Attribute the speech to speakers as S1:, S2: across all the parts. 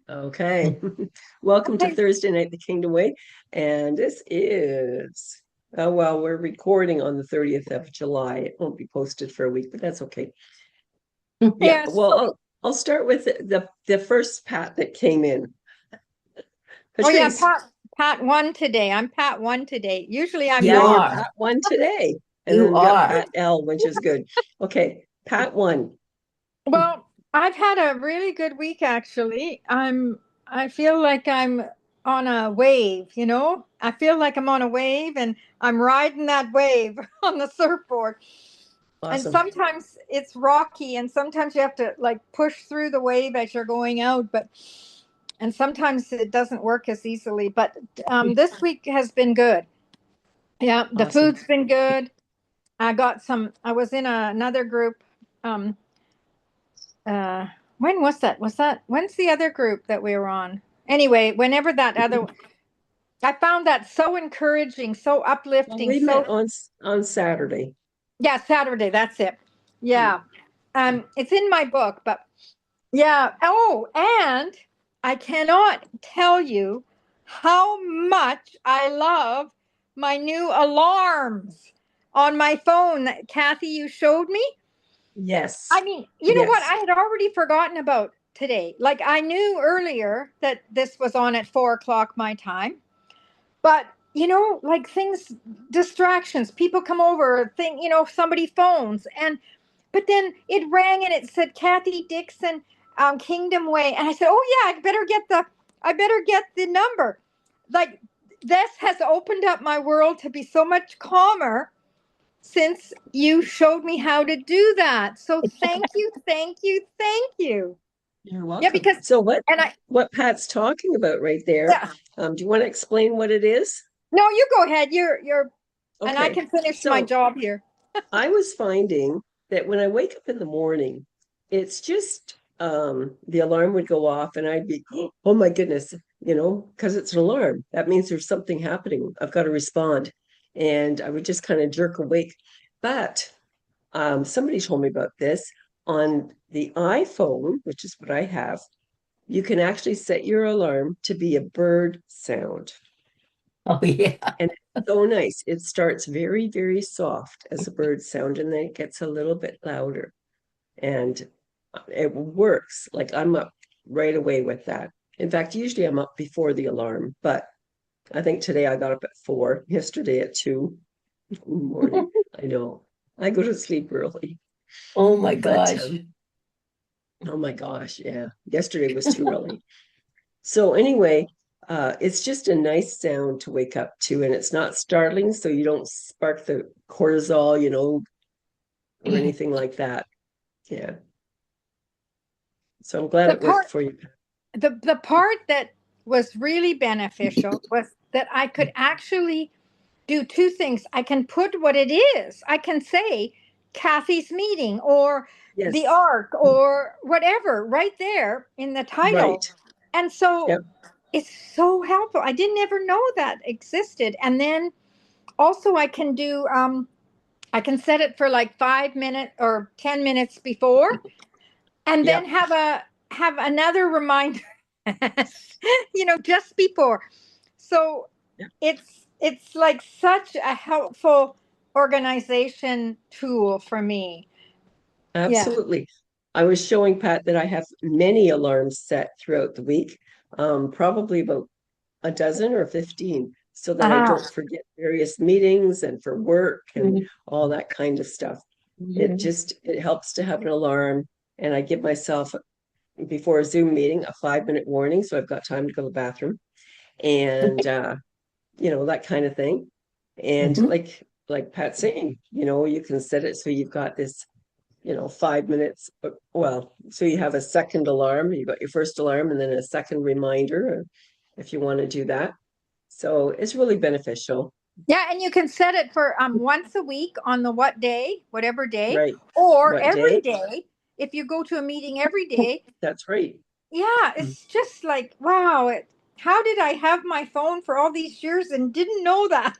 S1: Okay. Welcome to Thursday Night the Kingdom Way. And this is, oh, well, we're recording on the 30th of July. It won't be posted for a week, but that's okay. Yeah.
S2: Yes.
S1: Well, I'll start with the first Pat that came in.
S2: Oh yeah,
S1: Patrice,
S2: Pat one today. I'm Pat one today. Usually I'm
S1: yeah,
S2: Pat.
S1: you're
S3: are.
S1: Pat one today. And
S3: You
S1: then we got
S3: are.
S1: Pat L, which is good. Okay, Pat one.
S2: Well, I've had a really good week actually. I feel like I'm on a wave, you know? I feel like I'm on a wave and I'm riding that wave on the surfboard. And
S1: Awesome.
S2: sometimes it's rocky and sometimes you have to like push through the wave as you're going out, but and sometimes it doesn't work as easily, but this week has been good. Yeah, the
S1: Awesome.
S2: food's been good. I was in another group. Um, uh, when was that? When's the other group that we were on? Anyway, whenever that other, I found that so encouraging, so
S1: Well,
S2: uplifting.
S1: we met
S2: So,
S1: on Saturday.
S2: yeah, Saturday, that's it. Yeah. It's in my book, but yeah. Oh, and I cannot tell you how much I love my new alarms on my phone that Kathy, you showed me. I
S1: Yes.
S2: mean, you know what?
S1: Yes.
S2: I had already forgotten about today. Like I knew earlier that this was on at 4 o'clock my time, but like things, distractions, people come over, somebody phones, and but then it rang and it said Cathy Dickson, Kingdom Way, and I said, oh yeah, I better get the number. Like this has opened up my world to be so much calmer since you showed me how to do that. So thank you, thank you, thank you.
S1: You're
S2: Yeah,
S1: welcome.
S2: because
S1: So what
S2: and I
S1: what Pat's talking about right there,
S2: yeah.
S1: do you want to explain what it is?
S2: No, you go ahead. You're and I
S1: Okay.
S2: can finish my
S1: So
S2: job here.
S1: I was finding that when I wake up in the morning, it's just the alarm would go off and I'd be, oh my goodness, because it's an alarm. That means there's something happening. I've got to respond. And I would just kind of jerk awake. But somebody told me about this on the iPhone, which is what I have. You can actually set your alarm to be a bird sound.
S3: Oh, yeah.
S1: And it's so nice. It starts very, very soft as a bird sound, and then it gets a little bit louder. And it works. Like I'm up right away with that. In fact, usually I'm up before the alarm, but I think today I got up at 4, yesterday at 2 in the morning. I know. I go to sleep early.
S3: Oh my
S1: But
S3: gosh.
S1: oh my gosh, yeah. Yesterday was too early. So anyway, it's just a nice sound to wake up to, and it's not startling, so you don't spark the cortisol, or anything like that. Yeah. So I'm glad
S2: The
S1: it worked
S2: part
S1: for you.
S2: the part that was really beneficial was that I could actually do two things. I can put what it is. I can say Kathy's meeting or the
S1: Yes.
S2: arc or whatever right there in the title.
S1: Right.
S2: And so
S1: Yep.
S2: it's so helpful. I didn't ever know that existed. And then also I can set it for like 5 minutes or 10 minutes before and then
S1: Yep.
S2: have another reminder just before. So
S1: Yep.
S2: it's like such a helpful organization tool for me. Yeah.
S1: Absolutely. I was showing Pat that I have many alarms set throughout the week, probably about a dozen or 15, so that I
S2: Uh-huh.
S1: don't forget various meetings and for work and all that kind of stuff. It helps to have an alarm, and I give myself before a Zoom meeting a 5-minute warning, so I've got time to go to the bathroom and that kind of thing. And
S3: Mhm.
S1: like Pat's saying, you can set it so you've got this 5 minutes. Well, so you have a second alarm, you got your first alarm and then a second reminder if you want to do that. So it's really beneficial.
S2: Yeah, and you can set it for once a week on the what day, whatever day,
S1: Right.
S2: or
S1: What
S2: every
S1: day?
S2: day if you go to a meeting every day.
S1: That's right.
S2: Yeah, it's just like wow, how did I have my phone for all these years and didn't know that?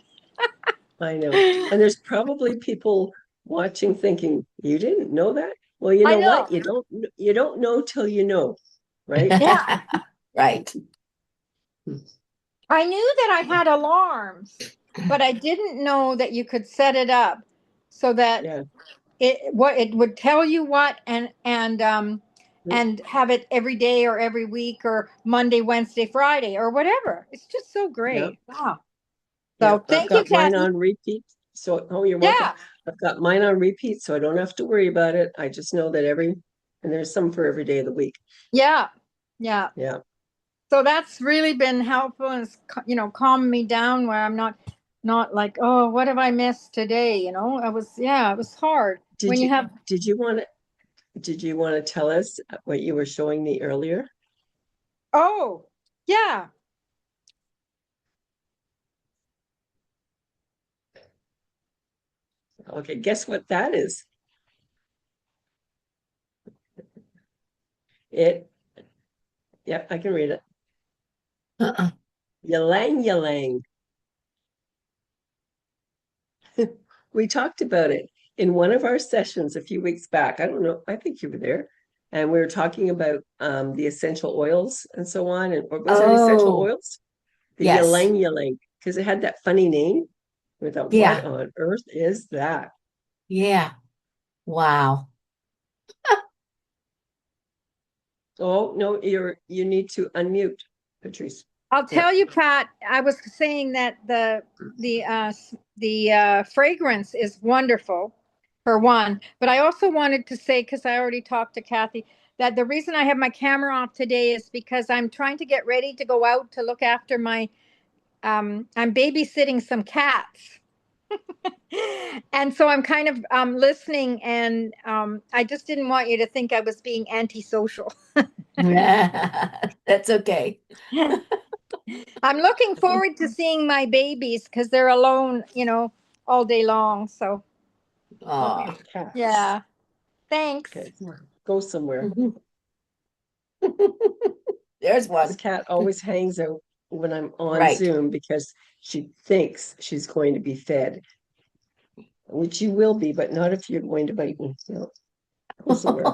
S1: I know. And there's probably people watching thinking, you didn't know that? Well, you
S2: I
S1: know
S2: know.
S1: what? You don't know till you know, right?
S2: Yeah.
S3: Right.
S2: I knew that I had alarms, but I didn't know that you could set it up so that
S1: Yeah.
S2: it would tell you what and have it every day or every week or Monday, Wednesday, Friday or whatever. It's just so
S1: Yeah.
S2: great. Wow.
S1: Yeah.
S2: So
S1: I've
S2: thank you,
S1: got mine
S2: Kathy.
S1: on repeat. So, oh, you're welcome.
S2: Yeah.
S1: I've got mine on repeat, so I don't have to worry about it. I just know that and there's some for every day of the week.
S2: Yeah. Yeah.
S1: Yeah.
S2: So that's really been helpful and it's, calming me down where I'm not like, oh, what have I missed today? It was hard
S1: Did
S2: when you
S1: you
S2: have.
S1: did you want to did you want to tell us what you were showing me earlier?
S2: Oh, yeah.
S1: Okay, guess what that is? It, yeah, I can read it.
S3: Uh-uh.
S1: Ylang ylang. We talked about it in one of our sessions a few weeks back. I don't know, I think you were there. And we were talking about the essential oils and so on. And or was it essential
S3: Oh,
S1: oils? The
S3: yes.
S1: ylang ylang, because it had that funny name. We thought, what
S3: Yeah.
S1: on earth is that?
S3: Yeah. Wow.
S1: Oh no, you need to unmute, Patrice.
S2: I'll
S1: Yeah.
S2: tell you, Pat, I was saying that the fragrance is wonderful for one, but I also wanted to say, because I already talked to Kathy, that the reason I have my camera off today is because I'm trying to get ready to go out to look after I'm babysitting some cats. And so I'm kind of listening, and I just didn't want you to think I was being antisocial.
S3: That's okay.
S2: I'm looking forward to seeing my babies because they're alone, all day long. So,
S3: Oh.
S1: Cats.
S2: yeah. Thanks.
S1: Okay, go somewhere.
S3: There's
S1: This
S3: one.
S1: cat always hangs out when I'm on
S3: Right.
S1: Zoom because she thinks she's going to be fed, which you will be, but not if you're going to bite me. No, go somewhere.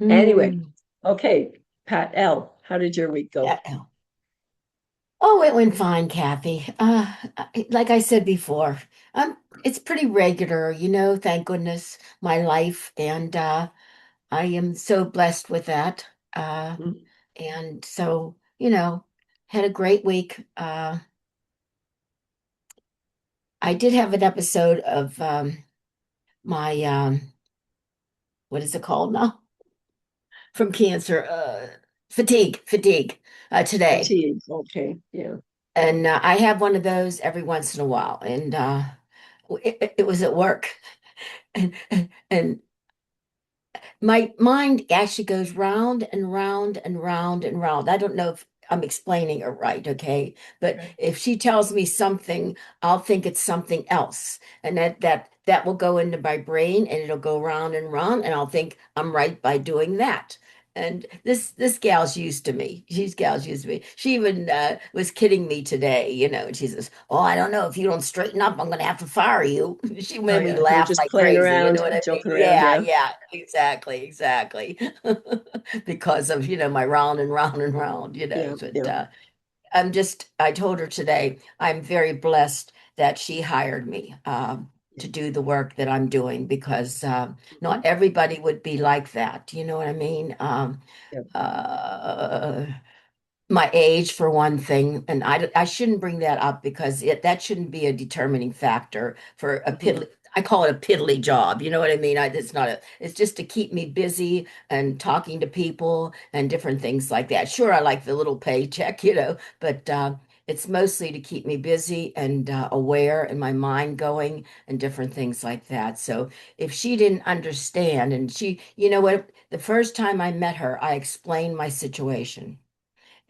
S1: Anyway,
S3: Mm,
S1: okay, Pat L, how did your week go?
S3: yeah. Oh, it went fine, Kathy. Like I said before, it's pretty regular, thank goodness, my life, and I am so blessed with that.
S1: Mm.
S3: And so, had a great week. I did have an episode of my what is it called now? From cancer, fatigue, today.
S1: Fatigue. Okay, yeah.
S3: And I have one of those every once in a while. And it was at work. And my mind actually goes round and round and round and round. I don't know if I'm explaining it right, okay? But
S1: Okay.
S3: if she tells me something, I'll think it's something else. And that will go into my brain and it'll go round and round, and I'll think I'm right by doing that. And this gal's used to me. Gal's used to me. She even was kidding me today, and she says, "Oh, I don't know. If you don't straighten up, I'm gonna have to fire you." She
S1: Oh
S3: made me
S1: yeah, you're
S3: laugh
S1: just
S3: like
S1: playing
S3: crazy. You
S1: around,
S3: know what I mean?
S1: joking around,
S3: Yeah,
S1: yeah.
S3: yeah, exactly. Because of, my round and round and round,
S1: Yeah,
S3: But
S1: yeah.
S3: I told her today, I'm very blessed that she hired me to do the work that I'm doing because
S1: Mhm.
S3: not everybody would be like that. You know what I mean?
S1: Yeah.
S3: Uh, my age for one thing, and I shouldn't bring that up because that shouldn't be a determining factor for a
S1: Mhm.
S3: piddly. I call it a piddly job. You know what I mean? It's not it's just to keep me busy and talking to people and different things like that. Sure, I like the little paycheck, but it's mostly to keep me busy and aware and my mind going and different things like that. So if she didn't understand, and you know what, the first time I met her, I explained my situation.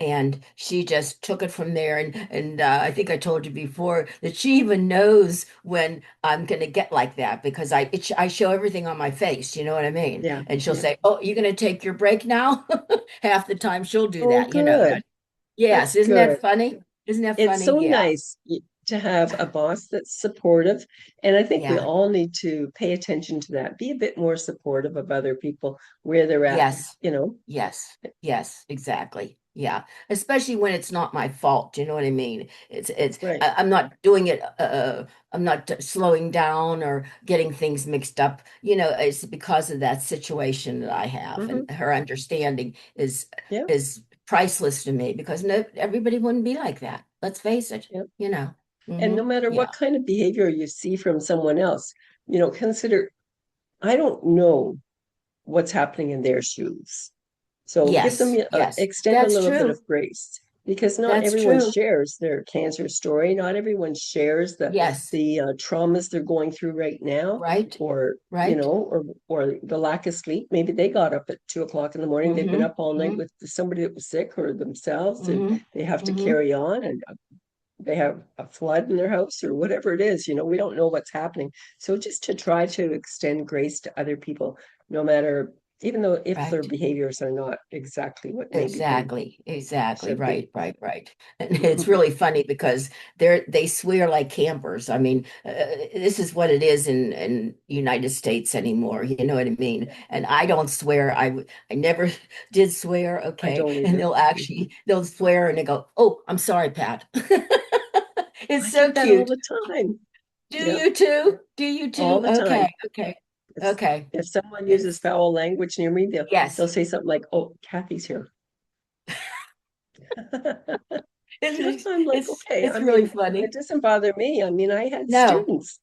S3: And she just took it from there. And I think I told you before that she even knows when I'm going to get like that because I show everything on my face. You know what I mean?
S1: Yeah,
S3: And she'll
S1: yeah.
S3: say, "Oh, you're going to take your break now?" Half the time she'll do
S1: Oh,
S3: that.
S1: good.
S3: Yes,
S1: That's
S3: isn't that
S1: good.
S3: funny? Isn't that
S1: It's
S3: funny?
S1: so
S3: Yeah.
S1: nice to have a boss that's supportive. And I think we
S3: Yeah.
S1: all need to pay attention to that, be a bit more supportive of other people where they're at,
S3: Yes.
S1: you know?
S3: Yes, exactly. Yeah. Especially when it's not my fault. You know what I mean?
S1: Right.
S3: I'm not doing it. I'm not slowing down or getting things mixed up. You know, it's because of that situation that I have,
S1: Hmm.
S3: and her understanding
S1: Yeah.
S3: is priceless to me because no, everybody wouldn't be like that. Let's face it,
S1: Yeah.
S3: you know.
S1: And no matter
S3: Yeah.
S1: what kind of behavior you see from someone else, consider, I don't know what's happening in their shoes. So give them
S3: Yes.
S1: extend a
S3: That's
S1: little bit
S3: true.
S1: of grace because not
S3: That's
S1: everyone
S3: true.
S1: shares their cancer story. Not everyone shares the
S3: Yes.
S1: the traumas they're going through right now,
S3: Right.
S1: or
S3: Right.
S1: or the lack of sleep. Maybe they got up at 2 o'clock in the morning. They've been
S3: Mm-hmm.
S1: up all night
S3: Mm-hmm.
S1: with somebody that was sick or themselves, and
S3: Mm-hmm.
S1: they have to
S3: Mm-hmm.
S1: carry on. And they have a flood in their house or whatever it is. We don't know what's happening. So just to try to extend grace to other people, no matter, even though if their
S3: Right.
S1: behaviors are not exactly what maybe they
S3: Exactly.
S1: should be.
S3: Right. And it's really funny because they swear like campers. I mean, this is what it is in United States anymore. You know what I mean? And I don't swear. I never did swear.
S1: I
S3: Okay,
S1: don't
S3: and
S1: either.
S3: they'll swear and they go, "Oh, I'm sorry, Pat."
S1: I
S3: It's so
S1: get that all
S3: cute.
S1: the time.
S3: Do
S1: Yeah,
S3: you too? Do you
S1: all
S3: too?
S1: the time.
S3: Okay.
S1: If
S3: Okay.
S1: if someone uses
S3: It's
S1: foul language near me, they'll
S3: yes.
S1: say something like, "Oh, Kathy's here."
S3: It's
S1: I'm like,
S3: it's
S1: okay.
S3: it's
S1: I
S3: really
S1: mean, it
S3: funny.
S1: doesn't bother me. I mean, I had
S3: No,
S1: students.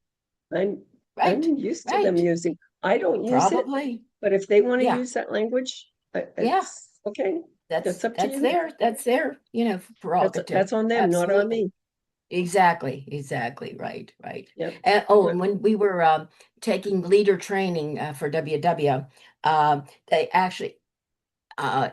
S1: I'm
S3: right,
S1: I'm used to them
S3: right.
S1: using. I don't use it,
S3: Probably.
S1: but if they want to
S3: Yeah,
S1: use that language,
S3: yeah.
S1: it's okay. That's up to you.
S3: That's their, prerogative.
S1: That's on them, not on
S3: Absolutely.
S1: me.
S3: Exactly. Right.
S1: Yep.
S3: And oh, and when we were taking leader training for WW, they actually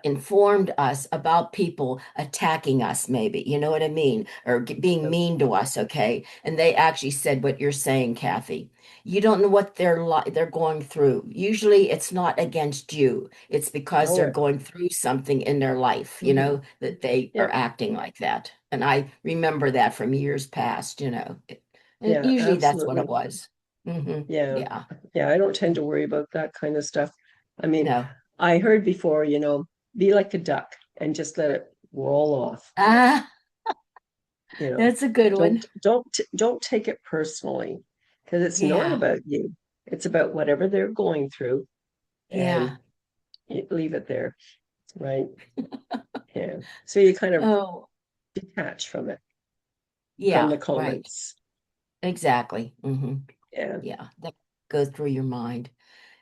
S3: informed us about people attacking us, maybe, you know what I mean? Or being
S1: Yep.
S3: mean to us, okay? And they actually said what you're saying, Kathy. You don't know what they're going through. Usually it's not against you. It's because they're
S1: No.
S3: going through something in their life,
S1: Hmm.
S3: that they are
S1: Yep.
S3: acting like that. And I remember that from years past. And
S1: Yeah,
S3: usually that's what it
S1: absolutely.
S3: was.
S1: Yeah.
S3: Yeah.
S1: Yeah, I don't tend to worry about that kind of stuff. I mean,
S3: No.
S1: I heard before, be like a duck and just let it roll off.
S3: Ah,
S1: You know,
S3: that's a good one.
S1: don't take it personally because it's not
S3: Yeah.
S1: about you. It's about whatever they're going through, and
S3: Yeah.
S1: you leave it there, right? Yeah. So you kind of
S3: Oh,
S1: detach from it, from
S3: yeah,
S1: the
S3: right.
S1: comments.
S3: Exactly.
S1: Yeah.
S3: Yeah, that goes through your mind.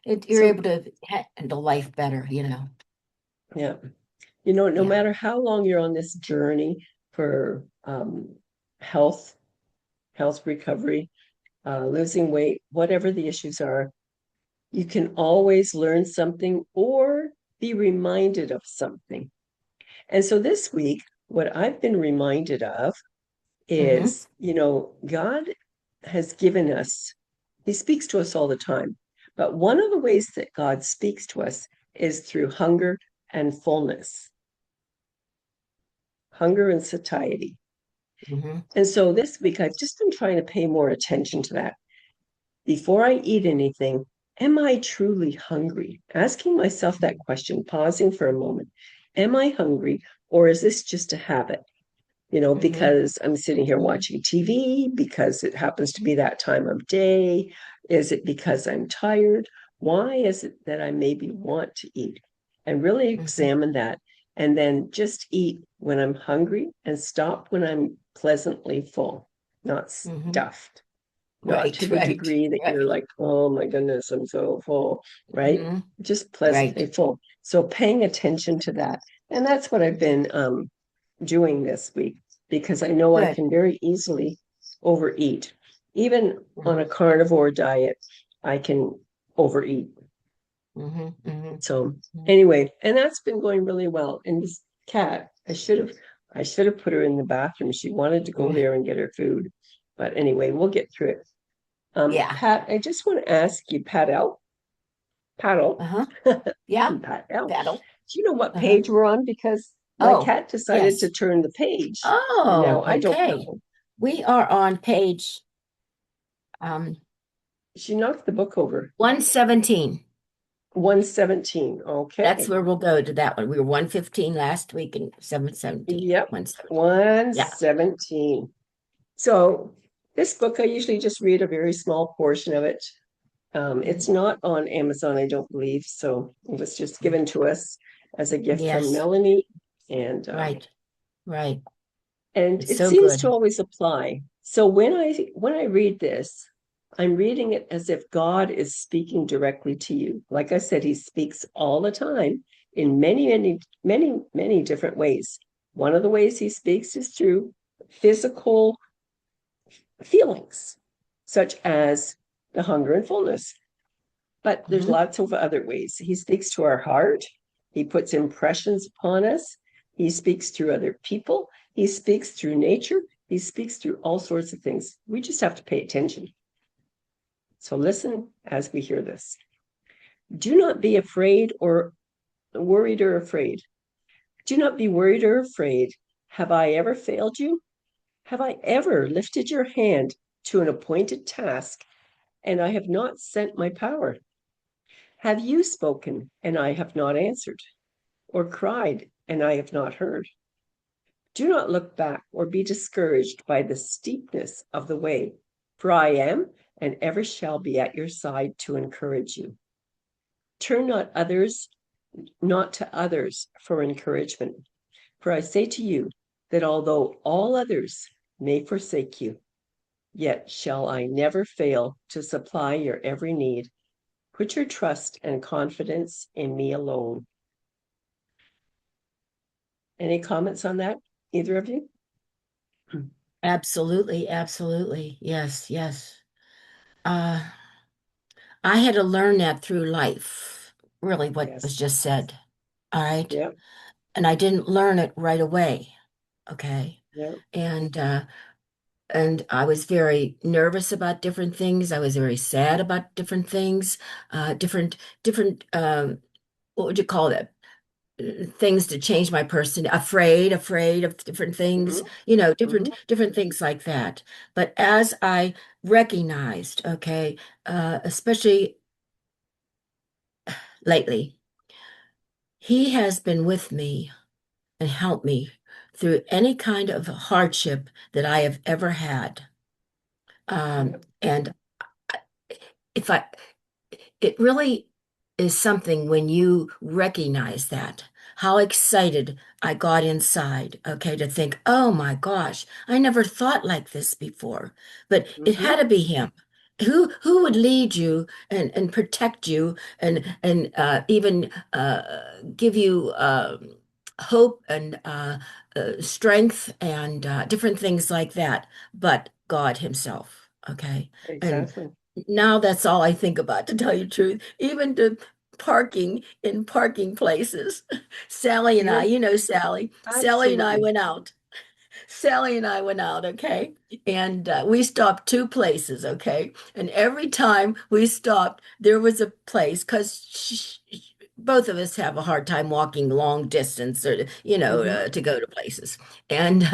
S3: You're
S1: So
S3: able to handle life better.
S1: yeah, no
S3: Yeah.
S1: matter how long you're on this journey for health, health recovery, losing weight, whatever the issues are, you can always learn something or be reminded of something. And so this week, what I've been reminded of
S3: hmm
S1: is, God has given us, He speaks to us all the time. But one of the ways that God speaks to us is through hunger and satiety.
S3: hmm
S1: And so this week, I've just been trying to pay more attention to that. Before I eat anything, am I truly hungry? Asking myself that question, pausing for a moment. Am I hungry, or is this just a habit?
S3: hmm
S1: Because I'm sitting here
S3: hmm
S1: watching TV, because it happens to be that time of day? Is it because I'm tired? Why is it that I maybe want to eat? And really
S3: hmm
S1: examine that. And then just eat when I'm hungry and stop when I'm pleasantly full, not
S3: hmm
S1: stuffed, not to
S3: Right,
S1: the
S3: right,
S1: degree that you're
S3: right.
S1: like, oh my goodness, I'm so full, right?
S3: hmm
S1: Just pleasantly
S3: Right.
S1: full. So paying attention to that. And that's what I've been doing this week because I know I
S3: Good.
S1: can very easily overeat. Even on a
S3: hmm
S1: carnivore diet, I can overeat.
S3: hmm hmm
S1: So anyway, and that's been going really well. And this cat, I should have put her in the bathroom. She wanted to go there and get her food. But anyway, we'll get through it.
S3: Yeah.
S1: Pat, I just want to ask you, Paddle,
S3: Uh-huh. Yeah.
S1: Pat L.
S3: Battle.
S1: Do you know what
S3: Uh-huh.
S1: page we're on? Because my
S3: Oh,
S1: cat decided to
S3: yes.
S1: turn the page, and
S3: Oh,
S1: now I don't
S3: okay.
S1: know.
S3: We are on page
S1: She knocked the book over.
S3: 117.
S1: 117.
S3: That's
S1: Okay.
S3: where we'll go to that one. We were 115 last week and 717.
S1: Yep.
S3: 117. Yeah.
S1: 117. So this book, I usually just read a very small portion of it. It's not on Amazon, I don't believe. So it was just given to us as a gift from
S3: Yes.
S1: Melanie. And
S3: Right. Right.
S1: and
S3: It's
S1: it
S3: so
S1: seems to
S3: good.
S1: always apply. So when I read this, I'm reading it as if God is speaking directly to you. Like I said, he speaks all the time in many, many, many, many different ways. One of the ways he speaks is through physical feelings, such as the hunger and fullness. But there's
S3: Mhm.
S1: lots of other ways. He speaks to our heart. He puts impressions upon us. He speaks through other people. He speaks through nature. He speaks through all sorts of things. We just have to pay attention. So listen as we hear this. Do not be afraid or worried or afraid. Do not be worried or afraid. Have I ever failed you? Have I ever lifted your hand to an appointed task and I have not sent my power? Have you spoken and I have not answered, or cried and I have not heard? Do not look back or be discouraged by the steepness of the way, for I am and ever shall be at your side to encourage you. Turn not to others for encouragement, for I say to you that although all others may forsake you, yet shall I never fail to supply your every need. Put your trust and confidence in me alone. Any comments on that, either of you?
S3: Absolutely. Absolutely. Yes. Yes. Uh, I had to learn that through life, really, what was
S1: Yes.
S3: just said. All right.
S1: Yeah.
S3: And I didn't learn it right away. Okay.
S1: Yeah.
S3: And I was very nervous about different things. I was very sad about different things, different what would you call that? Things to change my person, afraid of different things,
S1: Mm-hmm. Mm-hmm.
S3: different things like that. But as I recognized, okay, especially lately, he has been with me and helped me through any kind of hardship that I have ever had.
S1: Yeah.
S3: And if I, it really is something when you recognize that, how excited I got inside, okay, to think, oh my gosh, I never thought like this before. But it
S1: Mm-hmm.
S3: had to be him. Who would lead you and protect you and even give you hope and strength and different things like that, but God Himself, okay? And
S1: Exactly.
S3: now that's all I think about, to tell you the truth. Even to parking in parking places. Sally and I,
S1: You're
S3: you know Sally. Sally and I
S1: absolutely.
S3: went out. Sally and I went out, okay? And we stopped two places, okay? And every time we stopped, there was a place because both of us have a hard time walking long distance or,
S1: Mm-hmm.
S3: to go to places. And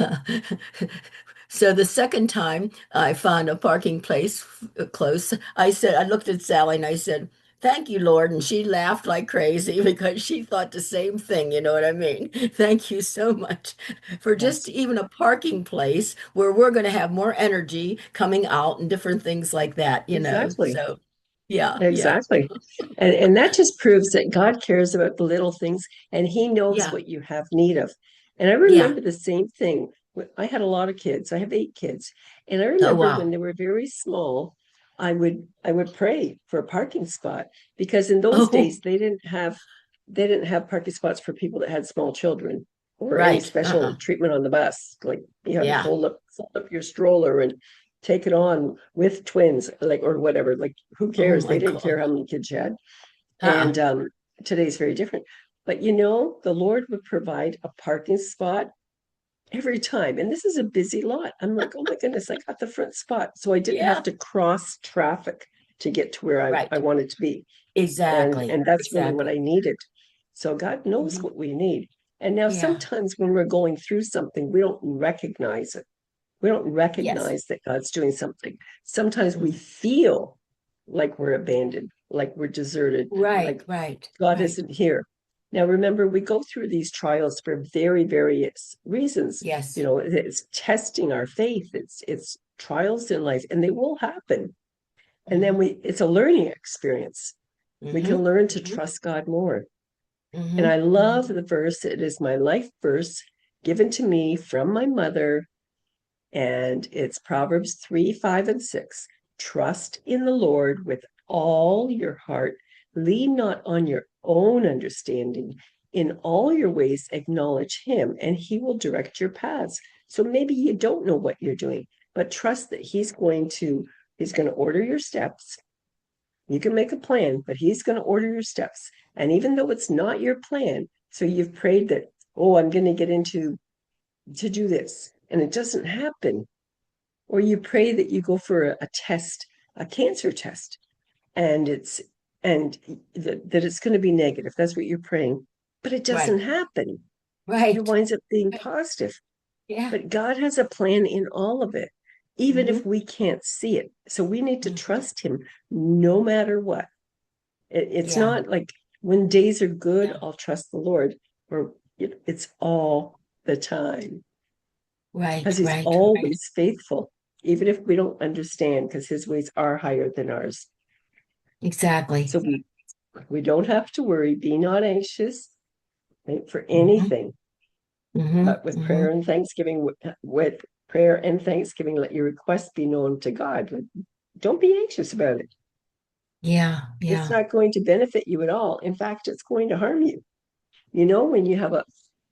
S3: so the second time I found a parking place close, I looked at Sally and I said, "Thank you, Lord." And she laughed like crazy because she thought the same thing. You know what I mean? Thank you so much for just
S1: Yes.
S3: even a parking place where we're going to have more energy coming out and different things like that.
S1: Exactly.
S3: So, yeah, yeah,
S1: Exactly. And that just proves that God cares about the little things and he knows
S3: yeah,
S1: what you have need of. And I
S3: yeah.
S1: remember the same thing. I had a lot of kids. I have 8 kids. And I
S3: Oh,
S1: remember when
S3: wow.
S1: they were very small, I would pray for a parking spot because in those
S3: Oh,
S1: days they didn't have parking spots for people that had small children or any
S3: right.
S1: special
S3: Uh-uh.
S1: treatment on the bus. Like you had to
S3: Yeah.
S1: fold up your stroller and take it on with twins, like or whatever. Like who
S3: Oh,
S1: cares?
S3: my
S1: They didn't care
S3: God.
S1: how many kids you had.
S3: Uh-uh.
S1: And today's very different. But the Lord would provide a parking spot every time. And this is a busy lot. I'm like, oh my goodness, I got the front spot. So I didn't have
S3: Yeah.
S1: to cross traffic to get to where I
S3: Right.
S1: wanted to be. And
S3: Exactly.
S1: and that's really what
S3: Exactly.
S1: I needed. So God knows
S3: Mhm.
S1: what we need. And now
S3: Yeah.
S1: sometimes when we're going through something, we don't recognize it. We don't
S3: Yes.
S1: recognize that God's doing something. Sometimes we feel like we're abandoned, like we're deserted,
S3: Right,
S1: like
S3: right,
S1: God
S3: right.
S1: isn't here. Now, remember, we go through these trials for very various reasons.
S3: Yes.
S1: It's testing our faith. It's trials in life, and they will happen. And then it's a learning experience. We can learn to trust God more. And I love the verse. It is my life verse given to me from my mother. And it's Proverbs 3, 5, and 6. Trust in the Lord with all your heart. Lean not on your own understanding. In all your ways, acknowledge him, and he will direct your paths. So maybe you don't know what you're doing, but trust that he's going to order your steps. You can make a plan, but he's going to order your steps. And even though it's not your plan, so you've prayed that, oh, I'm going to get into to do this, and it doesn't happen. Or you pray that you go for a test, a cancer test, and that it's going to be negative. That's what you're praying. But it doesn't happen.
S3: Right.
S1: It winds up being positive.
S3: Yeah.
S1: But God has a plan in all of it, even if we can't see it. So we need to trust him no matter what. It's not like when days are good, I'll trust the Lord, or it's all the time.
S3: Right,
S1: Because he's
S3: right.
S1: always faithful, even if we don't understand, because his ways are higher than ours.
S3: Exactly.
S1: So we don't have to worry. Be not anxious for anything, but with prayer and thanksgiving, let your requests be known to God. Don't be anxious about it.
S3: Yeah,
S1: It's
S3: yeah.
S1: not going to benefit you at all. In fact, it's going to harm you. When you have a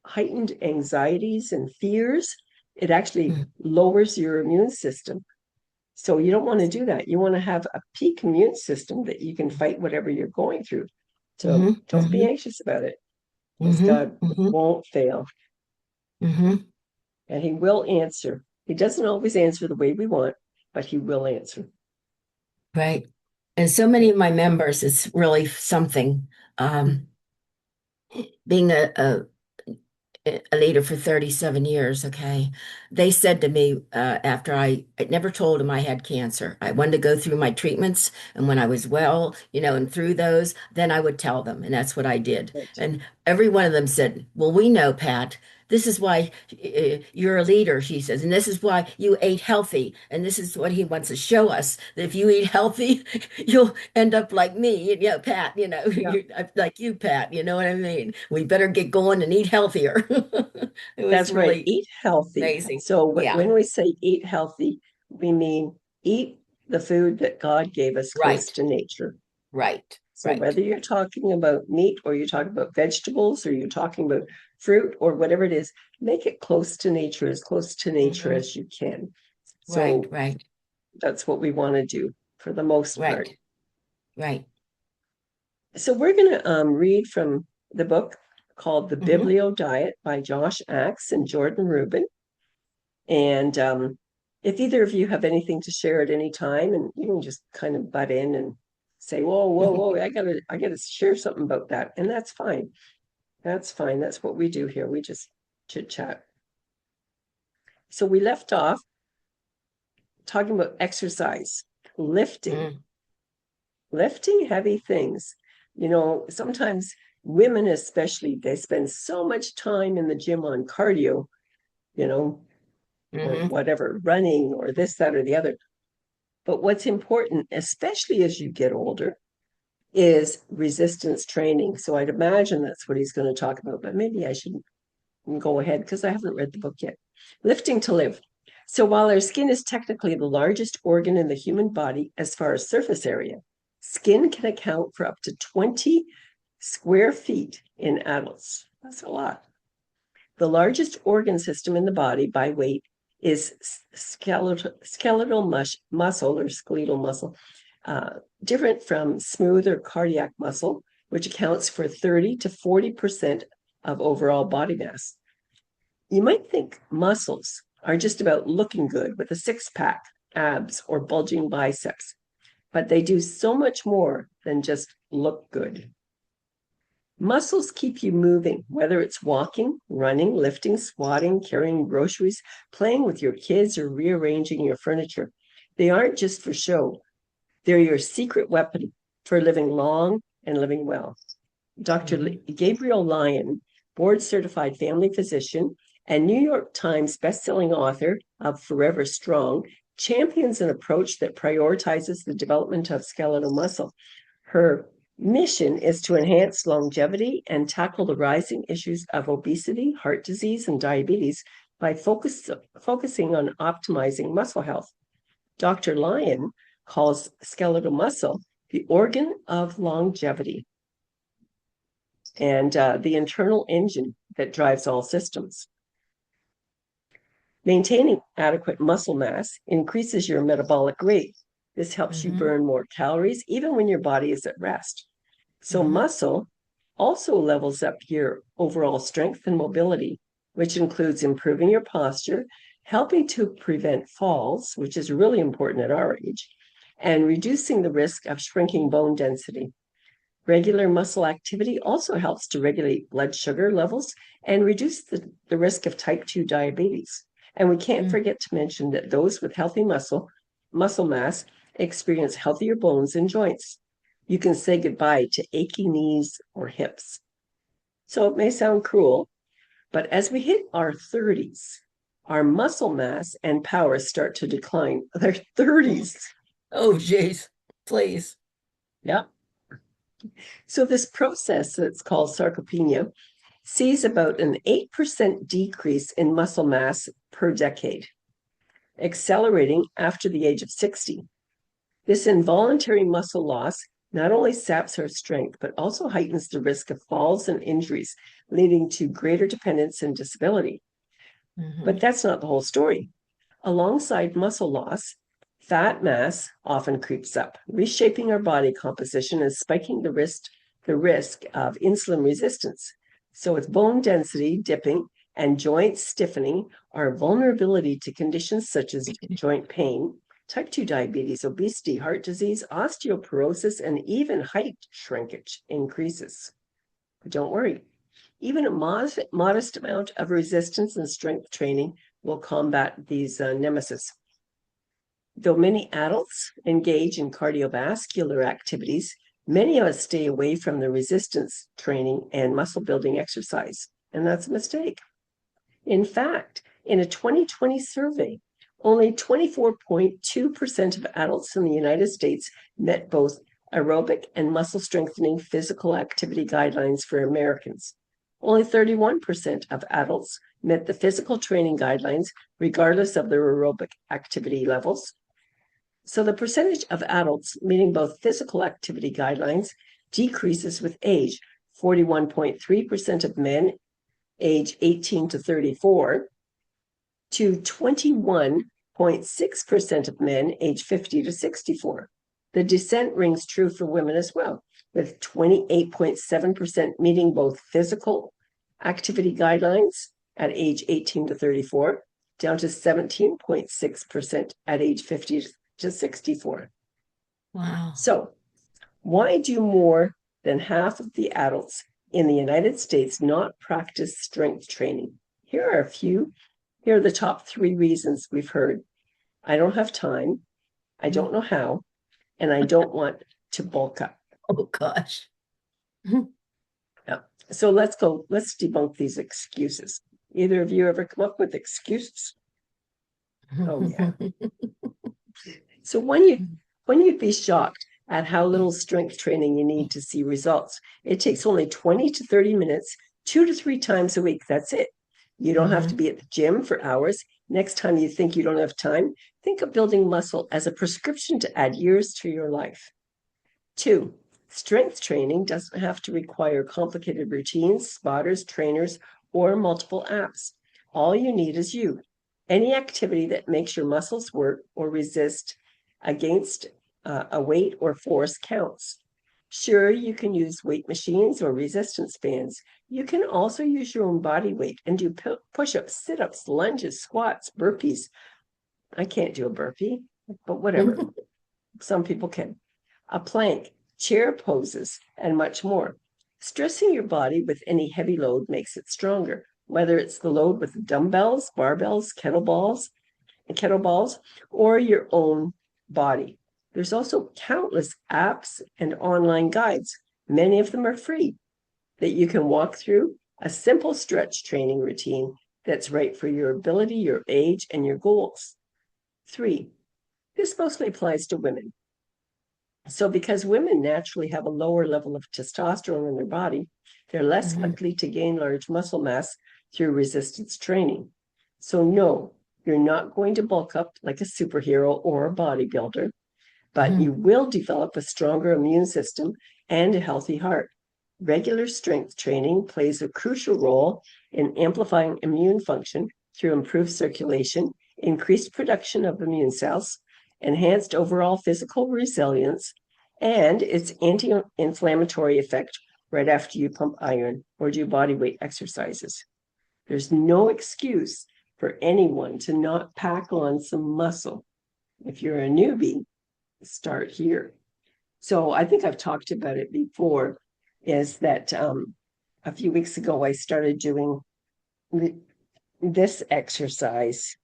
S1: heightened anxieties and fears, it actually lowers your immune system. So you don't want to do that. You want to have a peak immune system that you can fight whatever you're going through. So don't be anxious about it, because God won't fail, and he will answer. He doesn't always answer the way we want, but he will answer.
S3: Right. And so many of my members, it's really something. Being a leader for 37 years, okay, they said to me after I never told them I had cancer. I wanted to go through my treatments, and when I was well, and through those, then I would tell them, and that's what I did.
S1: Right.
S3: And every one of them said, well, we know, Pat, this is why you're a leader, she says, and this is why you ate healthy. And this is what he wants to show us, that if you eat healthy, you'll end up like me, Pat,
S1: Yeah.
S3: like you, Pat, you know what I mean? We better get going and eat healthier. It was
S1: That's right.
S3: really
S1: Eat healthy.
S3: amazing.
S1: So
S3: Yeah,
S1: when we say eat healthy, we mean eat the food that God gave us close
S3: right,
S1: to nature.
S3: right,
S1: So
S3: right.
S1: whether you're talking about meat, or you're talking about vegetables, or you're talking about fruit, or whatever it is, make it close to nature, as close to nature as you can.
S3: Right,
S1: So
S3: right,
S1: that's what we want to do for the most part.
S3: right, right.
S1: So we're going to read from the book called The
S3: Mm-hmm.
S1: Biblio Diet by Josh Axe and Jordan Rubin. And if either of you have anything to share at any time, and you can just kind of butt in and say, whoa, I gotta share something about that. And that's fine. That's fine. That's what we do here. We just chit chat. So we left off talking about exercise, lifting heavy things. Sometimes women, especially, they spend so much time in the gym on cardio, or whatever, running, or this, that, or the other. But what's important, especially as you get older, is resistance training. So I'd imagine that's what he's going to talk about, but maybe I shouldn't go ahead because I haven't read the book yet. Lifting to live. So while our skin is technically the largest organ in the human body as far as surface area, skin can account for up to 20 square feet in adults. That's a lot. The largest organ system in the body by weight is skeletal muscle, or skeletal muscle, different from smooth or cardiac muscle, which accounts for 30 to 40% of overall body mass. You might think muscles are just about looking good with a six-pack, abs, or bulging biceps, but they do so much more than just look good. Muscles keep you moving, whether it's walking, running, lifting, squatting, carrying groceries, playing with your kids, or rearranging your furniture. They aren't just for show. They're your secret weapon for living long and living well. Dr. Gabriel Lyon, board-certified family physician and New York Times bestselling author of Forever Strong, champions an approach that prioritizes the development of skeletal muscle. Her mission is to enhance longevity and tackle the rising issues of obesity, heart disease, and diabetes by focusing on optimizing muscle health. Dr. Lyon calls skeletal muscle the organ of longevity and the internal engine that drives all systems. Maintaining adequate muscle mass increases your metabolic rate. This helps you burn more calories even when your body is at rest. So muscle also levels up your overall strength and mobility, which includes improving your posture, helping to prevent falls, which is really important at our age, and reducing the risk of shrinking bone density. Regular muscle activity also helps to regulate blood sugar levels and reduce the risk of type 2 diabetes. And we can't forget to mention that those with healthy muscle mass experience healthier bones and joints. You can say goodbye to achy knees or hips. So it may sound cruel, but as we hit our 30s, our muscle mass and power start to decline. Their 30s.
S3: Oh, geez, please.
S1: Yeah. So this process that's called sarcopenia sees about an 8% decrease in muscle mass per decade, accelerating after the age of 60. This involuntary muscle loss not only saps our strength, but also heightens the risk of falls and injuries, leading to greater dependence and disability. But that's not the whole story. Alongside muscle loss, fat mass often creeps up, reshaping our body composition and spiking the risk of insulin resistance. So with bone density dipping and joints stiffening, our vulnerability to conditions such as joint pain, type 2 diabetes, obesity, heart disease, osteoporosis, and even height shrinkage increases. But don't worry, even a modest amount of resistance and strength training will combat these nemesis. Though many adults engage in cardiovascular activities, many of us stay away from the resistance training and muscle building exercise, and that's a mistake. In fact, in a 2020 survey, only 24.2% of adults in the United States met both aerobic and muscle strengthening physical activity guidelines for Americans. Only 31% of adults met the physical training guidelines, regardless of their aerobic activity levels. So the percentage of adults meeting both physical activity guidelines decreases with age. 41.3% of men age 18 to 34 to 21.6% of men age 50 to 64. The descent rings true for women as well, with 28.7% meeting both physical activity guidelines at age 18 to 34, down to 17.6% at age 50 to 64.
S3: Wow.
S1: So why do more than half of the adults in the United States not practice strength training? Here are the top 3 reasons we've heard. I don't have time, I don't know how, and I don't want to bulk up.
S3: Oh, gosh.
S1: Yeah. So let's debunk these excuses. Either of you ever come up with excuses? Oh, yeah. So when you'd be shocked at how little strength training you need to see results. It takes only 20 to 30 minutes, 2 to 3 times a week. That's it. You don't have to be at the gym for hours. Next time you think you don't have time, think of building muscle as a prescription to add years to your life. 2, strength training doesn't have to require complicated routines, spotters, trainers, or multiple apps. All you need is you. Any activity that makes your muscles work or resist against a weight or force counts. Sure, you can use weight machines or resistance bands. You can also use your own body weight and do push-ups, sit-ups, lunges, squats, burpees. I can't do a burpee, but whatever. Some people can. A plank, chair poses, and much more. Stressing your body with any heavy load makes it stronger, whether it's the load with dumbbells, barbells, kettlebells, or your own body. There's also countless apps and online guides. Many of them are free that you can walk through a simple stretch training routine that's right for your ability, your age, and your goals. 3, this mostly applies to women. So because women naturally have a lower level of testosterone in their body, they're less likely to gain large muscle mass through resistance training. So no, you're not going to bulk up like a superhero or a bodybuilder, but you will develop a stronger immune system and a healthy heart. Regular strength training plays a crucial role in amplifying immune function through improved circulation, increased production of immune cells, enhanced overall physical resilience, and its anti-inflammatory effect right after you pump iron or do body weight exercises. There's no excuse for anyone to not pack on some muscle. If you're a newbie, start here. So I think I've talked about it before, is that a few weeks ago I started doing this exercise.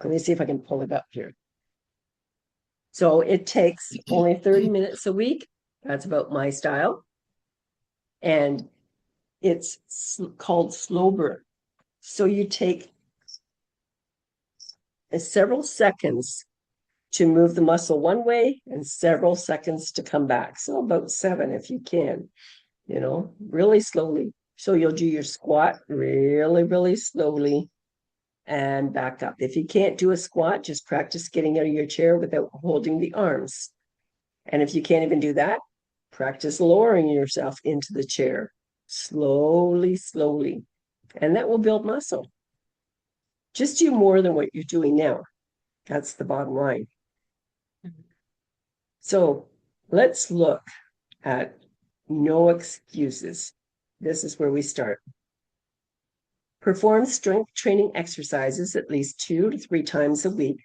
S1: Let me see if I can pull it up here. So it takes only 30 minutes a week. That's about my style. And it's called slow burn. So you take several seconds to move the muscle one way and several seconds to come back. So about 7 if you can, really slowly. So you'll do your squat really, really slowly and back up. If you can't do a squat, just practice getting out of your chair without holding the arms. And if you can't even do that, practice lowering yourself into the chair slowly, slowly. And that will build muscle. Just do more than what you're doing now. That's the bottom line. So let's look at no excuses. This is where we start. Perform strength training exercises at least 2 to 3 times a week.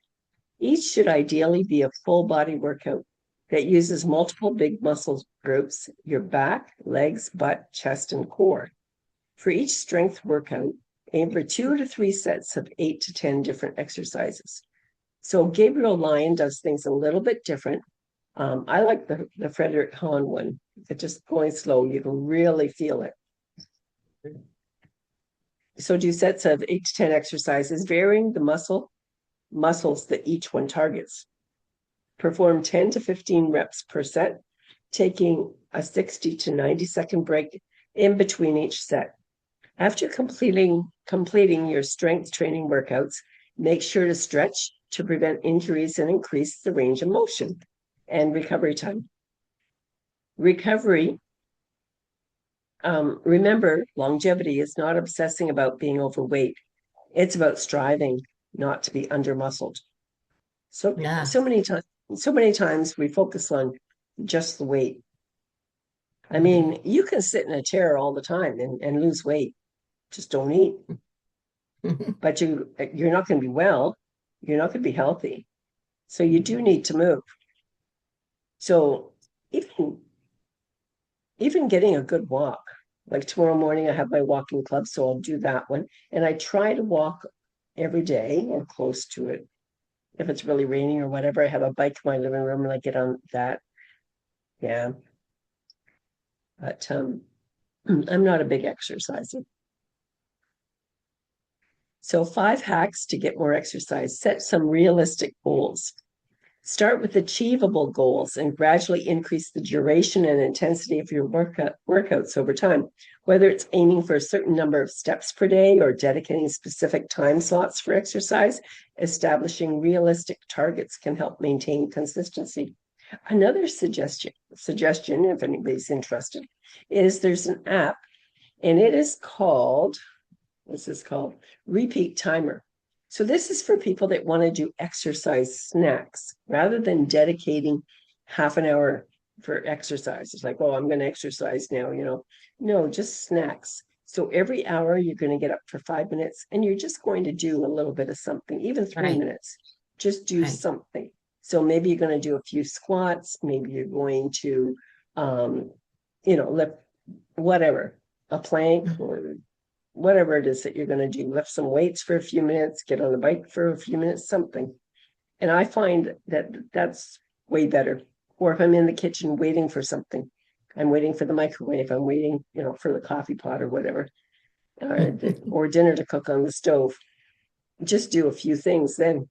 S1: Each should ideally be a full body workout that uses multiple big muscle groups, your back, legs, butt, chest, and core. For each strength workout, aim for 2 to 3 sets of 8 to 10 different exercises. So Gabriel Lyon does things a little bit different. I like the Frederick Hahn one. It's just going slow. You can really feel it. So do sets of 8 to 10 exercises, varying the muscles that each one targets. Perform 10 to 15 reps per set, taking a 60 to 90-second break in between each set. After completing your strength training workouts, make sure to stretch to prevent injuries and increase the range of motion and recovery time. Remember, longevity is not obsessing about being overweight. It's about striving not to be under-muscled. So many times we focus on just the weight. I mean, you can sit in a chair all the time and lose weight. Just don't eat. But you're not going to be well. You're not going to be healthy. So you do need to move. So even getting a good walk, like tomorrow morning I have my walking club, so I'll do that one. And I try to walk every day or close to it. If it's really raining or whatever, I have a bike in my living room and I get on that. Yeah. But I'm not a big exerciser. So 5 hacks to get more exercise. Set some realistic goals. Start with achievable goals and gradually increase the duration and intensity of your workouts over time, whether it's aiming for a certain number of steps per day or dedicating specific time slots for exercise. Establishing realistic targets can help maintain consistency. Another suggestion, if anybody's interested, is there's an app, and it is called, Repeat Timer. So this is for people that want to do exercise snacks rather than dedicating half an hour for exercise. It's like, oh, I'm going to exercise now, No, just snacks. So every hour you're going to get up for 5 minutes and you're just going to do a little bit of something, even 3 minutes. Just do something. So maybe you're going to do a few squats. Maybe you're going to, whatever, a plank
S3: Mhm.
S1: or whatever it is that you're going to do. Lift some weights for a few minutes, get on the bike for a few minutes, something. And I find that that's way better. Or if I'm in the kitchen waiting for something, I'm waiting for the microwave, I'm waiting, for the coffee pot or whatever, or dinner to cook on the stove. Just do a few things then.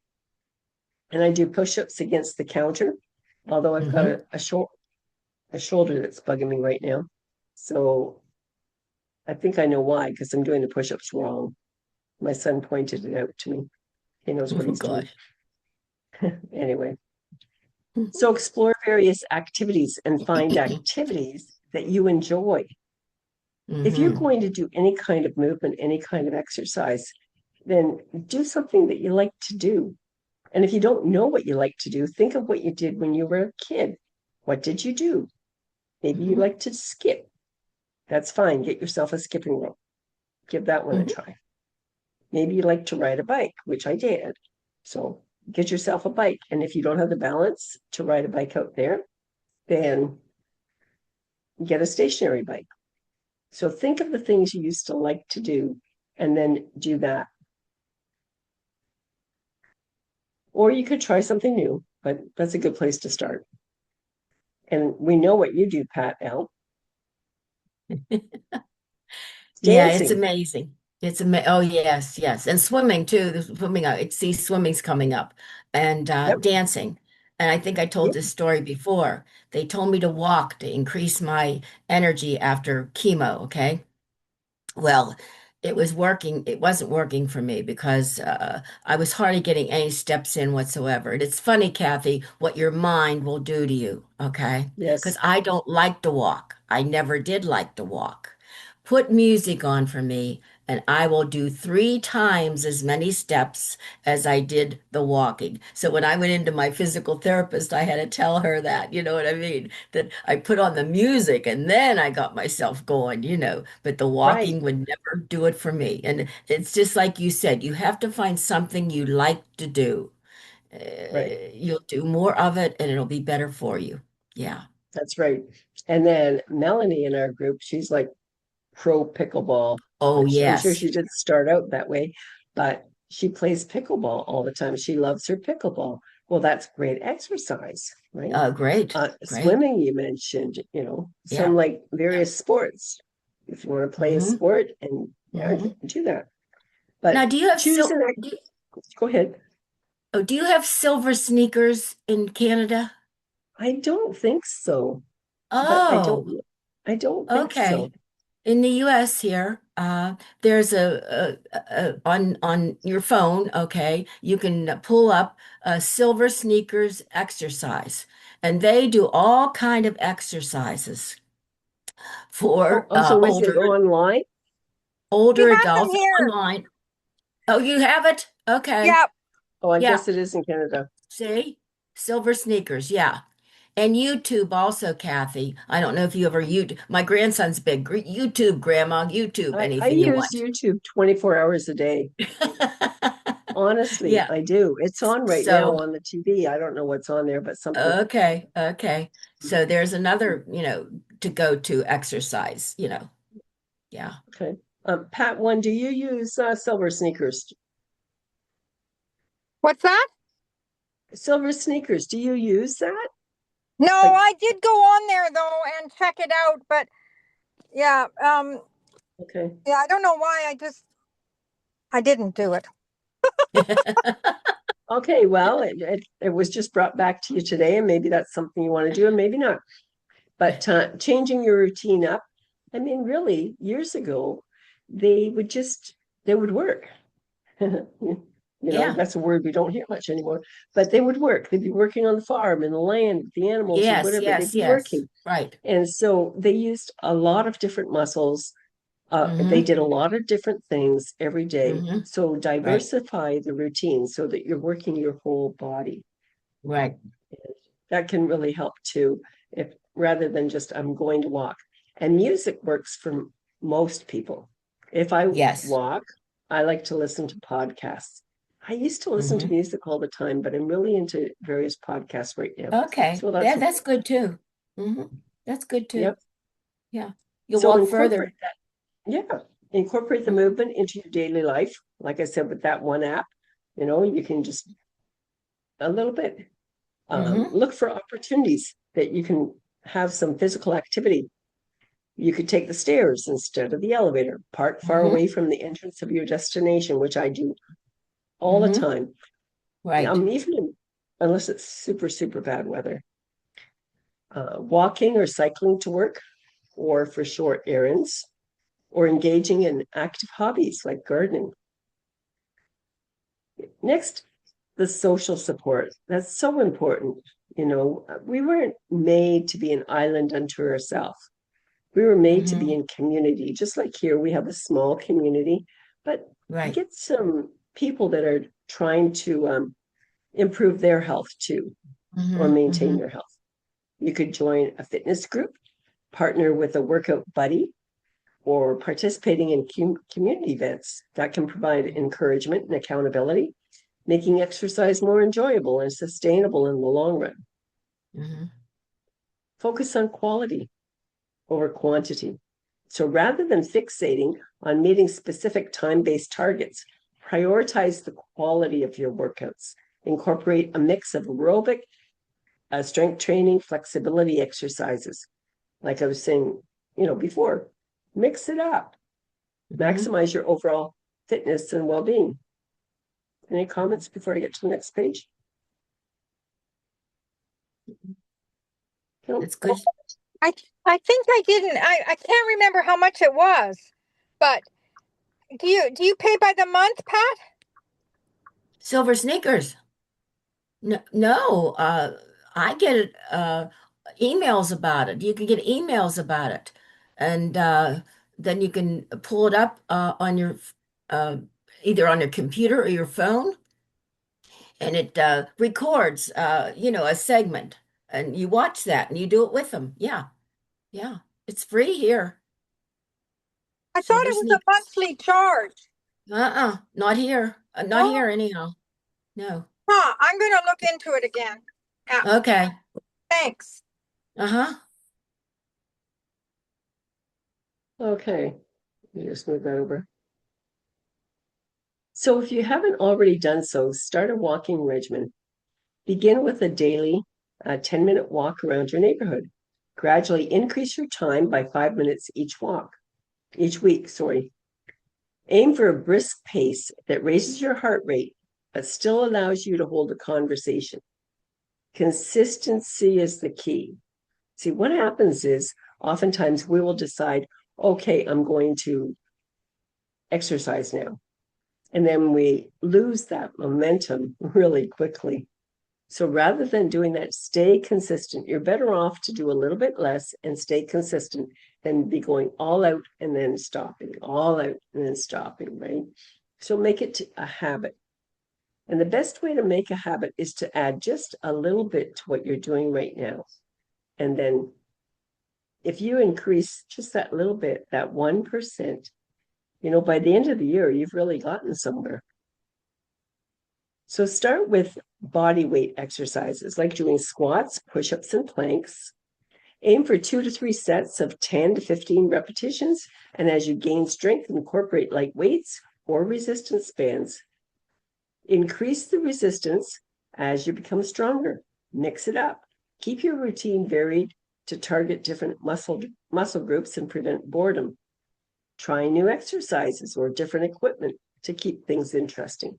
S1: And I do push-ups against the counter, although I've got
S3: Mhm.
S1: a shoulder that's bugging me right now. So I think I know why, because I'm doing the push-ups wrong. My son pointed it out to me. He knows what
S3: Oh
S1: he's doing.
S3: gosh.
S1: Anyway, so explore various activities and find activities that you enjoy. If you're
S3: Hmm.
S1: going to do any kind of movement, any kind of exercise, then do something that you like to do. And if you don't know what you like to do, think of what you did when you were a kid. What did you do? Maybe you
S3: Hmm.
S1: like to skip. That's fine. Get yourself a skipping rope. Give that one a
S3: Hmm.
S1: try. Maybe you like to ride a bike, which I did. So get yourself a bike. And if you don't have the balance to ride a bike out there, then get a stationary bike. So think of the things you used to like to do and then do that. Or you could try something new, but that's a good place to start. And we know what you do, Pat L.
S3: Yeah, it's
S1: Dancing.
S3: amazing. Oh yes, yes. And swimming too. The swimming, I see swimming's coming up and
S1: Yep.
S3: dancing. And I think I told
S1: Yep.
S3: this story before. They told me to walk to increase my energy after chemo, okay? Well, it was working. It wasn't working for me because I was hardly getting any steps in whatsoever. And it's funny, Kathy, what your mind will do to you, okay? Because
S1: Yes.
S3: I don't like to walk. I never did like to walk. Put music on for me, and I will do 3 times as many steps as I did the walking. So when I went into my physical therapist, I had to tell her that, you know what I mean? That I put on the music and then I got myself going, but the
S1: Right.
S3: walking would never do it for me. And it's just like you said, you have to find something you like to do.
S1: Right.
S3: You'll do more of it and it'll be better for you. Yeah.
S1: That's right. And then Melanie in our group, she's like pro pickleball,
S3: Oh,
S1: which I'm sure
S3: yes.
S1: she did start out that way, but she plays pickleball all the time. She loves her pickleball. Well, that's great exercise, right?
S3: Great. Great.
S1: Swimming, you mentioned,
S3: Yeah.
S1: some like
S3: Yeah.
S1: various sports. If you want to play a
S3: Hmm.
S1: sport and yeah,
S3: Hmm.
S1: do that.
S3: Now,
S1: But choose an act. Go ahead.
S3: do you have silver sneakers in Canada?
S1: I don't think so, but
S3: Oh,
S1: I don't think so.
S3: okay. In the US here, there's on your phone, okay, you can pull up a silver sneakers exercise, and they do all kind of exercises for
S1: So is it online?
S2: We
S3: older
S2: have them
S3: adults
S2: here.
S3: online. Oh, you have it? Okay.
S2: Yeah.
S1: Oh, I
S3: Yeah.
S1: guess it is in Canada.
S3: See? Silver sneakers, yeah. And YouTube also, Kathy. I don't know if you ever YouTube. My grandson's big. YouTube, Grandma, YouTube,
S1: I
S3: anything you
S1: use
S3: want.
S1: YouTube 24 hours a day. Honestly,
S3: Yeah.
S1: I do. It's on right now
S3: So,
S1: on the TV. I don't know what's on there, but something.
S3: okay, okay. So there's another, to go to exercise, Yeah.
S1: Okay. Pat, one, do you use silver sneakers?
S2: What's that?
S1: Silver sneakers, do you use that?
S2: No,
S1: Like,
S2: I did go on there though and check it out, but yeah,
S1: okay.
S2: yeah, I don't know why I didn't do it.
S1: Okay, well, it was just brought back to you today, and maybe that's something you want to do, and maybe not. But changing your routine up, I mean, really, years ago, they would they would work.
S3: Yeah.
S1: That's a word we don't hear much anymore, but they would work. They'd be working on the farm, in the land, the animals, or
S3: Yes,
S1: whatever. They'd
S3: yes,
S1: be
S3: yes.
S1: working.
S3: Right.
S1: And so they used a lot of different muscles. They
S3: Mm-hmm.
S1: did a lot of different things every day.
S3: Mm-hmm.
S1: So
S3: Right.
S1: diversify the routine so that you're working your whole body.
S3: Right.
S1: That can really help too, if rather than just I'm going to walk. And music works for most people. If I
S3: Yes.
S1: walk, I like to listen to podcasts. I used to listen to
S3: Mm-hmm.
S1: music all the time, but I'm really into various podcasts right now.
S3: Okay.
S1: So that's
S3: That's good too. Mm-hmm. That's good too.
S1: yep.
S3: Yeah. You'll
S1: So
S3: walk further.
S1: incorporate that. Yeah. Incorporate the movement into your daily life. Like I said, with that one app, you can just a little bit look for opportunities that you can have some physical activity. You could take the stairs instead of the elevator, park far away from the entrance of your destination, which I do all the time.
S3: Right.
S1: Even unless it's super, super bad weather. Walking or cycling to work, or for short errands, or engaging in active hobbies like gardening. Next, the social support. That's so important. We weren't made to be an island unto ourselves. We were made to be in community. Just like here, we have a small community, but get some people that are trying to improve their health too, or maintain their health. You could join a fitness group, partner with a workout buddy, or participating in community events that can provide encouragement and accountability, making exercise more enjoyable and sustainable in the long run. Focus on quality over quantity. So rather than fixating on meeting specific time-based targets, prioritize the quality of your workouts. Incorporate a mix of aerobic, strength training, flexibility exercises. Like I was saying, before, mix it up. Maximize your overall fitness and well-being. Any comments before I get to the next page?
S3: It's good.
S2: I think I didn't. I can't remember how much it was, but do you pay by the month, Pat?
S3: Silver sneakers. No, I get emails about it. You can get emails about it, and then you can pull it up on your either on your computer or your phone, and it records, a segment, and you watch that, and you do it with them. Yeah, yeah, it's free here.
S2: I thought
S3: Silver
S2: it was a
S3: sneakers.
S2: monthly charge.
S3: Not here. Not here anyhow. No.
S2: I'm going to look into it again. Yeah.
S3: Okay.
S2: Thanks.
S1: Okay, let me just move that over. So if you haven't already done so, start a walking regimen. Begin with a daily 10-minute walk around your neighborhood. Gradually increase your time by 5 minutes each week. Aim for a brisk pace that raises your heart rate, but still allows you to hold a conversation. Consistency is the key. See, what happens is oftentimes we will decide, okay, I'm going to exercise now. And then we lose that momentum really quickly. So rather than doing that, stay consistent. You're better off to do a little bit less and stay consistent than be going all out and then stopping, all out and then stopping, right? So make it a habit. And the best way to make a habit is to add just a little bit to what you're doing right now. And then if you increase just that little bit, that 1%, by the end of the year, you've really gotten somewhere. So start with body weight exercises like doing squats, push-ups, and planks. Aim for 2 to 3 sets of 10 to 15 repetitions. And as you gain strength, incorporate light weights or resistance bands. Increase the resistance as you become stronger. Mix it up. Keep your routine varied to target different muscle groups and prevent boredom. Try new exercises or different equipment to keep things interesting.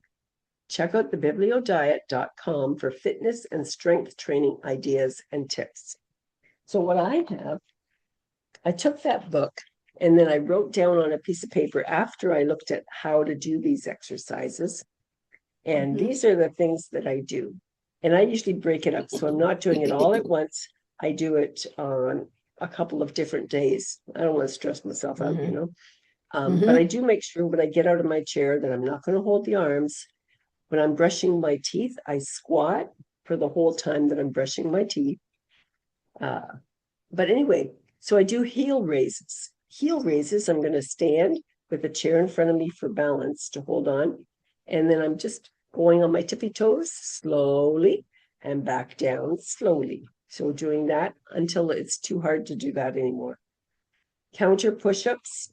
S1: Check out thebibliodiet.com for fitness and strength training ideas and tips. So what I took that book and then I wrote down on a piece of paper after I looked at how to do these exercises. And these are the things that I do. And I usually break it up. So I'm not doing it all at once. I do it on a couple of different days. I don't want to stress myself out, But I do make sure when I get out of my chair that I'm not going to hold the arms. When I'm brushing my teeth, I squat for the whole time that I'm brushing my teeth. But anyway, so I do heel raises. Heel raises, I'm going to stand with a chair in front of me for balance to hold on. And then I'm just going on my tippy toes slowly and back down slowly. So doing that until it's too hard to do that anymore. counter push-ups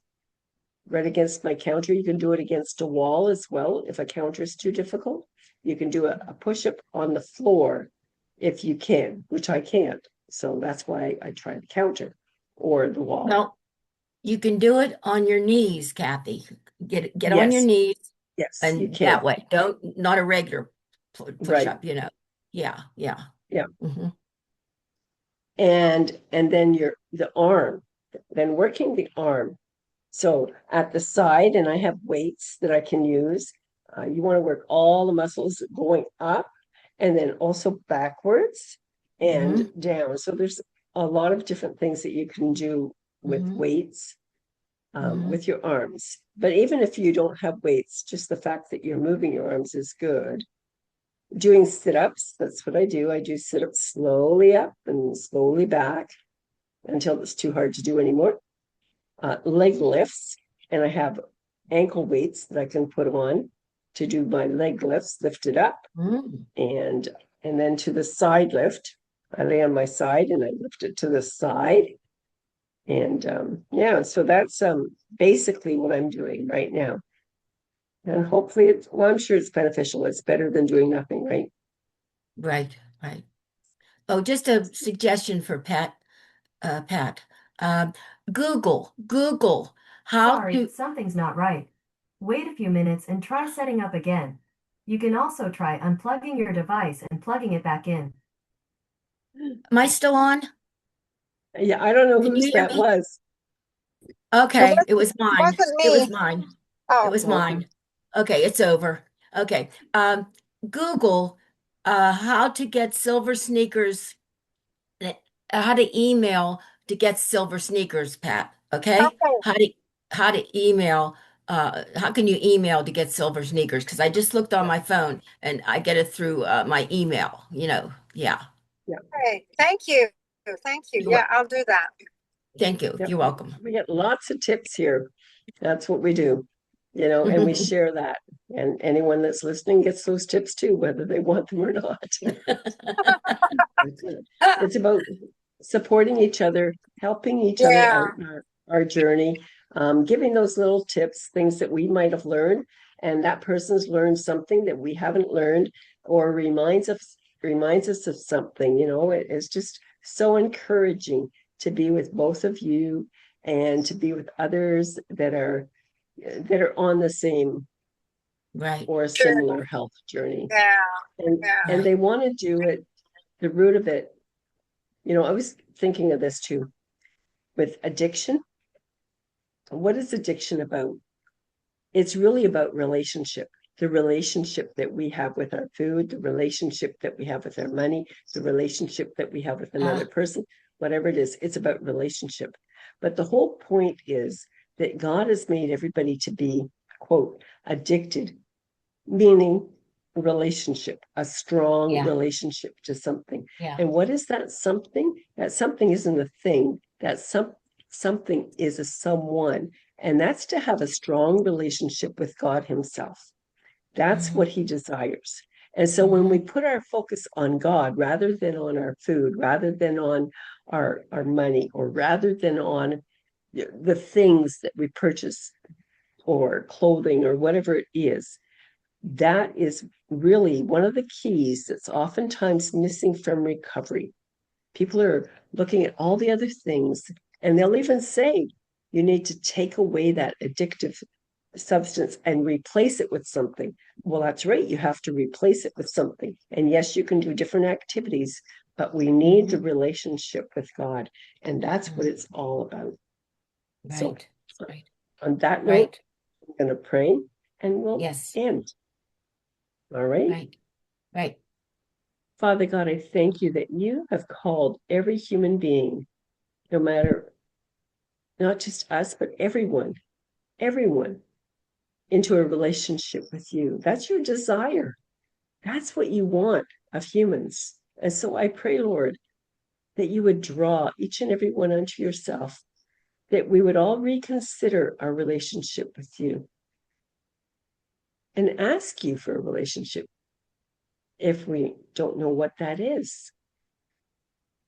S1: right against my counter. You can do it against a wall as well. If a counter is too difficult, you can do a push-up on the floor if you can, which I can't. So that's why I try the counter or the wall.
S3: Well, you can do it on your knees, Kathy. Get on your
S1: Yes,
S3: knees
S1: yes, you
S3: and
S1: can.
S3: that way. Don't not a regular push
S1: Right.
S3: up, you know. Yeah, yeah.
S1: Yeah.
S3: Hmm.
S1: And then the arm, then working the arm. So at the side, and I have weights that I can use. You want to work all the muscles going up and then also backwards and
S3: Hmm.
S1: down. So there's a lot of different things that you can do with
S3: Hmm.
S1: weights,
S3: Hmm.
S1: with your arms. But even if you don't have weights, just the fact that you're moving your arms is good. Doing sit-ups, that's what I do. I do sit-ups slowly up and slowly back until it's too hard to do anymore. Leg lifts, and I have ankle weights that I can put on to do my leg lifts, lift it up,
S3: Hmm.
S1: and then to the side lift. I lay on my side and I lift it to the side. And yeah, so that's basically what I'm doing right now. And hopefully I'm sure it's beneficial. It's better than doing nothing, right?
S3: Right, right. Oh, just a suggestion for Pat. Um, Google how
S4: Sorry,
S3: to.
S4: something's not right. Wait a few minutes and try setting up again. You can also try unplugging your device and plugging it back in.
S3: Am I still on?
S1: Yeah, I don't know
S3: Can you
S1: whose
S3: hear
S1: that
S3: me?
S1: was.
S3: Okay, it was
S2: It
S3: mine.
S2: wasn't
S3: It was
S2: me.
S3: mine. It
S2: Oh,
S3: was
S1: Okay.
S3: mine. Okay, it's over. Okay. Google how to get silver sneakers, uh, how to email to get silver sneakers, Pat. Okay?
S2: okay.
S3: How to email how can you email to get silver sneakers? Because I just looked on
S1: Yeah.
S3: my phone and I get it through my email, you know. Yeah.
S1: Yeah.
S2: Okay. Thank you. Thank you.
S3: You're
S2: Yeah,
S3: wel-
S2: I'll do that.
S3: Thank you.
S1: Yeah.
S3: You're welcome.
S1: We get lots of tips here. That's what we do, and we share that. And anyone that's listening gets those tips too, whether they want them or not. It's about supporting each other, helping each other
S2: Yeah.
S1: out in our journey, giving those little tips, things that we might have learned, and that person's learned something that we haven't learned, or reminds us of something. It's just so encouraging to be with both of you and to be with others that are on the same
S3: Right.
S1: or a similar health journey,
S2: Yeah.
S1: and
S3: Right.
S1: they want to do it. The root of it, I was thinking of this too with addiction. What is addiction about? It's really about relationship. The relationship that we have with our food, the relationship that we have with our money, the relationship that we have with another person, whatever it is, it's about relationship. But the whole point is that God has made everybody to be, quote, addicted, meaning relationship, a strong
S3: Yeah.
S1: relationship to something.
S3: Yeah.
S1: And what is that something? That something isn't a thing. That something is a someone. And that's to have a strong relationship with God Himself. That's
S3: Hmm.
S1: what He desires. And so when we
S3: Hmm.
S1: put our focus on God rather than on our food, rather than on our money, or rather than on the things that we purchase or clothing or whatever it is, that is really one of the keys that's oftentimes missing from recovery. People are looking at all the other things, and they'll even say, you need to take away that addictive substance and replace it with something. Well, that's right. You have to replace it with something. And yes, you can do different activities, but we need the relationship with God. And that's what it's all about. So,
S3: Right. Right.
S1: on that note,
S3: Right.
S1: I'm going to pray and we'll
S3: Yes.
S1: end. All right.
S3: Right. Right.
S1: Father God, I thank you that you have called every human being, no matter, not just us, but everyone into a relationship with you. That's your desire. That's what you want of humans. And so I pray, Lord, that you would draw each and every one unto yourself, that we would all reconsider our relationship with you and ask you for a relationship if we don't know what that is.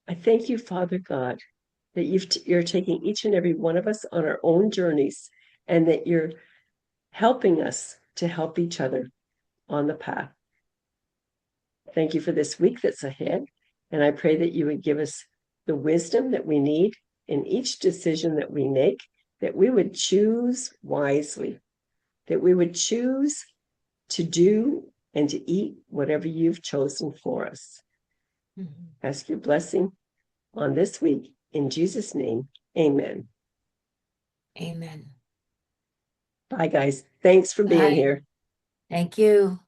S1: I thank you, Father God, that you're taking each and every one of us on our own journeys, and that you're helping us to help each other on the path. Thank you for this week that's ahead. And I pray that you would give us the wisdom that we need in each decision that we make, that we would choose wisely, that we would choose to do and to eat whatever you've chosen for us. Ask your blessing on this week. In Jesus' name, amen.
S3: Amen.
S1: Bye, guys. Thanks for being
S3: Bye.
S1: here.
S3: Thank you.